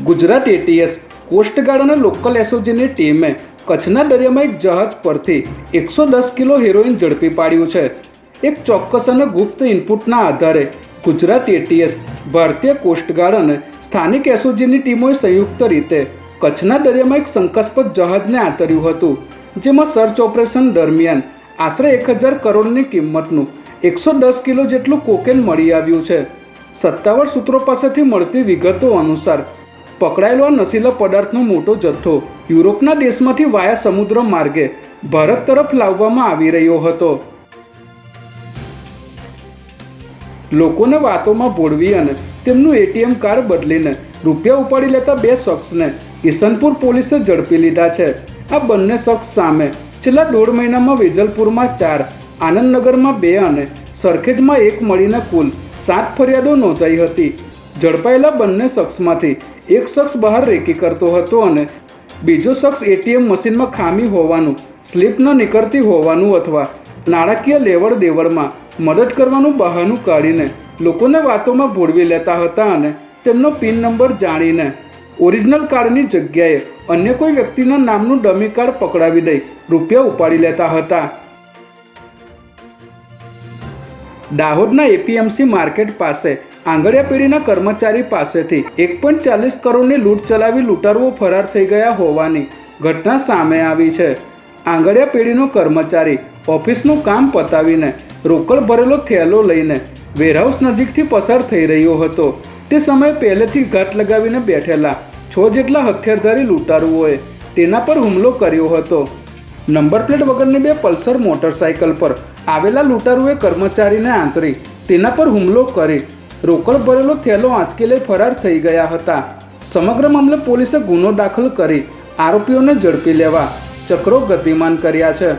Gujarat ATS coast guard અને local એસઓજીની ટીમે કચ્છના દરિયામાં એક જહાજ પરથી 110 કિલો હેરોઇન ઝડપી પાડ્યું છે। એક ચોક્કસ અને ગુપ્ત ઇનપુટના આધારે ગુજરાત એટીએસ, ભારતીય કોસ્ટગાર્ડ અને સ્થાનિક એસઓજીની ટીમોએ સંયુક્ત રીતે કચ્છના દરિયામાં એક શંકાસ્પદ જહાજને આંતર્યું હતું, જેમાં સર્ચ ઓપરેશન દરમિયાન આશરે 1000 કરોડની કિંમતનું 110 કિલો જેટલું કોકેન મળી આવ્યું છે। સત્તાવાર સૂત્રો પાસેથી મળતી વિગતો અનુસાર પકડાયેલો આ નશીલા પદાર્થનો મોટો જથ્થો યુરોપના દેશમાંથી વાયા સમુદ્ર માર્ગે ભારત તરફ લાવવામાં આવી રહ્યો હતો। લોકોને વાતોમાં ભોળવી અને તેમનું એટીએમ કાર્ડ બદલીને રૂપિયા ઉપાડી લેતા 2 શખ્સને ઈસનપુર પોલીસે ઝડપી લીધા છે। આ બંને શખ્સ સામે છેલ્લા 1.5 મહિનામાં વેજલપુરમાં 4, આનંદનગરમાં 2 અને સરખેજમાં 1 મળીને કુલ 7 ફરિયાદો નોંધાઈ હતી। ઝડપાયેલા બંને શખ્સમાંથી એક શખ્સ બહાર રેકી કરતો હતો અને બીજો શખ્સ એટીએમ મશીનમાં ખામી હોવાનું, સ્લીપ ન નીકળતી હોવાનું અથવા નાણાકીય લેવડ દેવડમાં મદદ કરવાનું બહાનું કાઢીને લોકોને વાતોમાં ભોળવી લેતા હતા અને તેમનો પિન નંબર જાણીને ઓરિજિનલ કાર્ડની જગ્યાએ અન્ય કોઈ વ્યક્તિના નામનું ડમી કાર્ડ પકડાવી દઈ રૂપિયા ઉપાડી લેતા હતા। દાહોદના એપીએમસી માર્કેટ પાસે આંગળીયા પેઢીના કર્મચારી પાસેથી 1.40 કરોડની લૂંટ ચલાવી લૂંટારુઓ ફરાર થઈ ગયા હોવાની ઘટના સામે આવી છે। આંગળીયા પેઢીનો કર્મચારી ઓફિસનું કામ પતાવીને રોકડ ભરેલો થેલો લઈને વેરહાઉસ નજીકથી પસાર થઈ રહ્યો હતો। તે સમયે પહેલેથી ઘાત લગાવીને બેઠેલા 6 જેટલા હથિયારધારી લૂંટારુઓએ તેના પર હુમલો કર્યો હતો। નંબર પ્લેટ વગરની 2 પલ્સર મોટરસાઇકલ પર આવેલા લૂંટારુએ કર્મચારીને આંતરી તેના પર હુમલો કરી રોકડ ભરેલો થેલો આંચકી લઈ ફરાર થઈ ગયા હતા। સમગ્ર મામલે પોલીસે ગુનો દાખલ કરી આરોપીઓને ઝડપી લેવા ચક્રો ગતિમાન કર્યા છે।